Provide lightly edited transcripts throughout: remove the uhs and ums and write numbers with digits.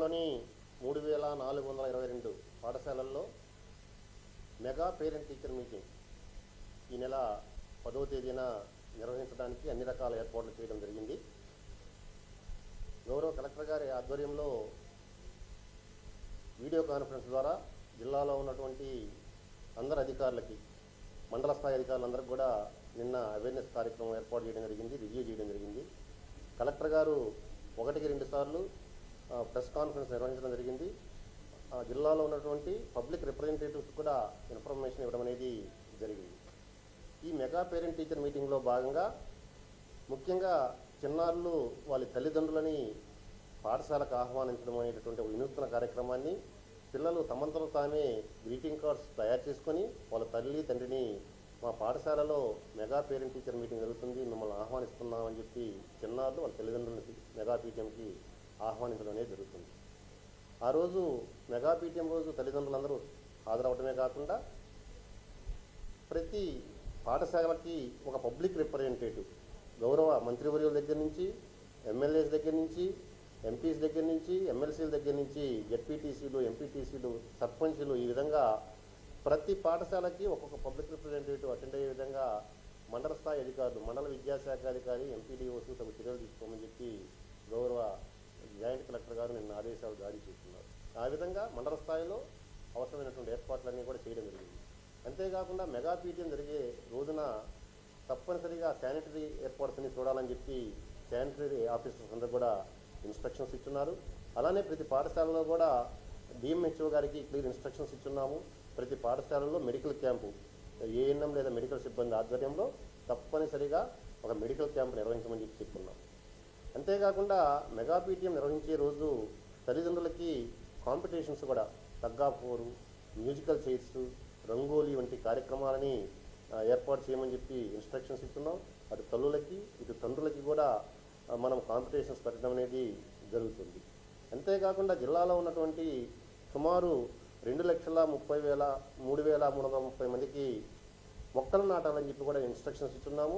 జిల్లాలోని 3422 పాఠశాలల్లో mega parent teacher meeting ఈ నెల 10వ తేదీన నిర్వహించడానికి అన్ని రకాల ఏర్పాట్లు చేయడం జరిగింది. గౌరవ కలెక్టర్ గారి ఆధ్వర్యంలో వీడియో కాన్ఫరెన్స్ ద్వారా జిల్లాలో ఉన్నటువంటి అందరు అధికారులకి, మండల స్థాయి అధికారులందరికీ కూడా నిన్న అవేర్నెస్ కార్యక్రమం ఏర్పాటు చేయడం జరిగింది, రివ్యూ చేయడం జరిగింది. కలెక్టర్ గారు 1-2 సార్లు ప్రెస్ కాన్ఫరెన్స్ నిర్వహించడం జరిగింది. జిల్లాలో ఉన్నటువంటి పబ్లిక్ రిప్రజెంటేటివ్స్ కూడా ఇన్ఫర్మేషన్ ఇవ్వడం అనేది జరిగింది. ఈ మెగా పేరెంట్ టీచర్ మీటింగ్లో భాగంగా ముఖ్యంగా చిన్నారులు వాళ్ళ తల్లిదండ్రులని పాఠశాలకు ఆహ్వానించడం అనేటటువంటి ఒక వినూత్న కార్యక్రమాన్ని పిల్లలు తమంతలో తామే గ్రీటింగ్ కార్డ్స్ తయారు చేసుకొని వాళ్ళ తల్లి తండ్రిని మా పాఠశాలలో మెగా పేరెంట్ టీచర్ మీటింగ్ జరుగుతుంది, మిమ్మల్ని ఆహ్వానిస్తున్నామని చెప్పి చిన్నారులు వాళ్ళ తల్లిదండ్రులకి మెగా పీటీఎంకి ఆహ్వానించడం అనేది జరుగుతుంది. ఆ రోజు మెగా పీటీఎం రోజు తల్లిదండ్రులందరూ హాజరవడమే కాకుండా ప్రతి పాఠశాలకి ఒక పబ్లిక్ రిప్రజెంటేటివ్, గౌరవ మంత్రివర్యుల దగ్గర నుంచి, ఎమ్మెల్యేస్ దగ్గర నుంచి, ఎంపీస్ దగ్గర నుంచి, ఎమ్మెల్సీల దగ్గర నుంచి, జెడ్పీటీసీలు, ఎంపీటీసీలు, సర్పంచ్లు, ఈ విధంగా ప్రతి పాఠశాలకి ఒక్కొక్క పబ్లిక్ రిప్రజెంటేటివ్ అటెండ్ అయ్యే విధంగా మండల స్థాయి అధికారులు, మండల విద్యాశాఖ అధికారి, ఎంపీడీఓస్ తగు చర్యలు తీసుకోమని చెప్పి గౌరవ జాయింట్ కలెక్టర్ గారు నిన్న ఆదేశాలు జారీ చేస్తున్నారు. ఆ విధంగా మండల స్థాయిలో అవసరమైనటువంటి ఏర్పాట్లన్నీ కూడా చేయడం జరిగింది. అంతేకాకుండా మెగా పీటీఎం జరిగే రోజున తప్పనిసరిగా శానిటరీ ఏర్పాట్స్ని చూడాలని చెప్పి శానిటరీ ఆఫీసర్స్ అందరూ కూడా ఇన్స్ట్రక్షన్స్ ఇచ్చున్నారు. అలానే ప్రతి పాఠశాలలో కూడా డిఎంహెచ్ఓ గారికి క్లియర్ ఇన్స్ట్రక్షన్స్ ఇచ్చున్నాము. ప్రతి పాఠశాలలో మెడికల్ క్యాంపు ఏఎన్ఎం లేదా మెడికల్ సిబ్బంది ఆధ్వర్యంలో తప్పనిసరిగా ఒక మెడికల్ క్యాంపు నిర్వహించమని చెప్పి చెప్పుకున్నాం. అంతేకాకుండా మెగా పీటీఎం నిర్వహించే రోజు తల్లిదండ్రులకి కాంపిటీషన్స్ కూడా, tug of war, musical chairs, rangoli వంటి కార్యక్రమాలని ఏర్పాటు చేయమని చెప్పి ఇన్స్ట్రక్షన్స్ ఇస్తున్నాం. అటు తల్లులకి ఇటు తండ్రులకి కూడా మనం కాంపిటీషన్స్ పెట్టడం అనేది జరుగుతుంది. అంతేకాకుండా జిల్లాలో ఉన్నటువంటి సుమారు 2,30,000 మందికి మొక్కలు నాటాలని చెప్పి కూడా ఇన్స్ట్రక్షన్స్ ఇస్తున్నాము.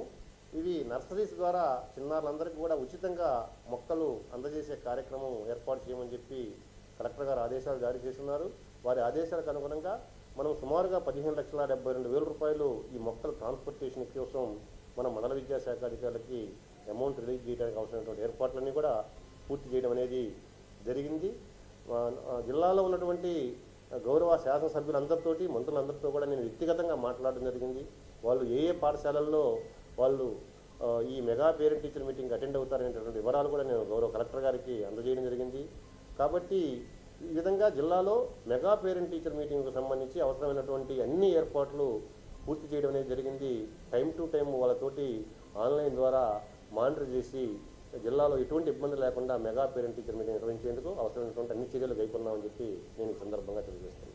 ఇవి నర్సరీస్ ద్వారా చిన్నారులందరికీ కూడా ఉచితంగా మొక్కలు అందజేసే కార్యక్రమం ఏర్పాటు చేయమని చెప్పి కలెక్టర్ గారు ఆదేశాలు జారీ చేస్తున్నారు. వారి ఆదేశాలకు అనుగుణంగా మనం సుమారుగా 15,72,000 రూపాయలు ఈ మొక్కల ట్రాన్స్పోర్టేషన్ కోసం మన మండల విద్యాశాఖ అధికారులకి అమౌంట్ రిలీజ్ చేయడానికి అవసరమైనటువంటి ఏర్పాట్లన్నీ కూడా పూర్తి చేయడం అనేది జరిగింది. జిల్లాలో ఉన్నటువంటి గౌరవ శాసనసభ్యులందరితోటి, మంత్రులందరితో కూడా నేను వ్యక్తిగతంగా మాట్లాడడం జరిగింది. వాళ్ళు ఏ పాఠశాలల్లో వాళ్ళు ఈ mega parent teacher meeting attend అవుతారనేటువంటి వివరాలు కూడా నేను గౌరవ కలెక్టర్ గారికి అందజేయడం జరిగింది. కాబట్టి ఈ విధంగా జిల్లాలో మెగా పేరెంట్ టీచర్ మీటింగ్కు సంబంధించి అవసరమైనటువంటి అన్ని ఏర్పాట్లు పూర్తి చేయడం అనేది జరిగింది. టైం టు టైం వాళ్ళతోటి ఆన్లైన్ ద్వారా మానిటర్ చేసి జిల్లాలో ఎటువంటి ఇబ్బంది లేకుండా మెగా పేరెంట్ టీచర్ మీటింగ్ నిర్వహించేందుకు అవసరమైనటువంటి అన్ని చర్యలు కైకొన్నామని చెప్పి నేను ఈ సందర్భంగా తెలియజేస్తున్నాను.